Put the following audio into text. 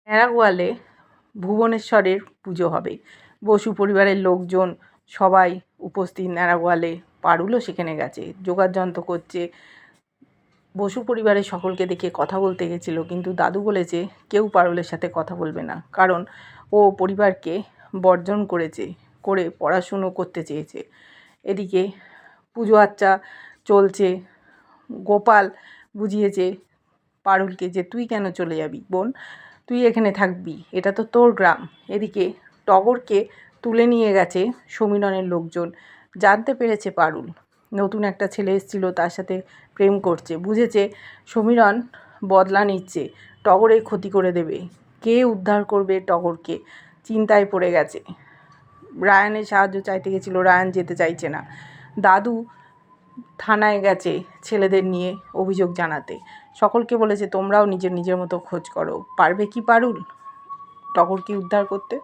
ন্যাড়াগোয়ালে ভুবনেশ্বরের পুজো হবে। বসু পরিবারের লোকজন সবাই উপস্থিত ন্যাড়াগোয়ালে। পারুলও সেখানে গেছে, যোগাযন্ত্র করছে। বসু পরিবারের সকলকে দেখে কথা বলতে গেছিলো, কিন্তু দাদু বলেছে কেউ পারুলের সাথে কথা বলবে না, কারণ ও পরিবারকে বর্জন করে পড়াশুনো করতে চেয়েছে। এদিকে পুজো আচ্চা চলছে। গোপাল বুঝিয়েছে পারুলকে যে তুই কেন চলে যাবি বোন, তুই এখানে থাকবি, এটা তো তোর গ্রাম। এদিকে টগরকে তুলে নিয়ে গেছে সমীরণের লোকজন। জানতে পেরেছে পারুল নতুন একটা ছেলে এসেছিল, তার সাথে প্রেম করছে। বুঝেছে সমীরণ বদলা নিচ্ছে, টগরের ক্ষতি করে দেবে। কে উদ্ধার করবে টগরকে, চিন্তায় পড়ে গেছে। রায়ানের সাহায্য চাইতে গেছিল, রায়ান যেতে চাইছে না। দাদু থানায় গেছে ছেলেদের নিয়ে অভিযোগ জানাতে। সকলকে বলেছে তোমরাও নিজের মতো খোঁজ করো। পারবে কি পারুল টগরকে উদ্ধার করতে?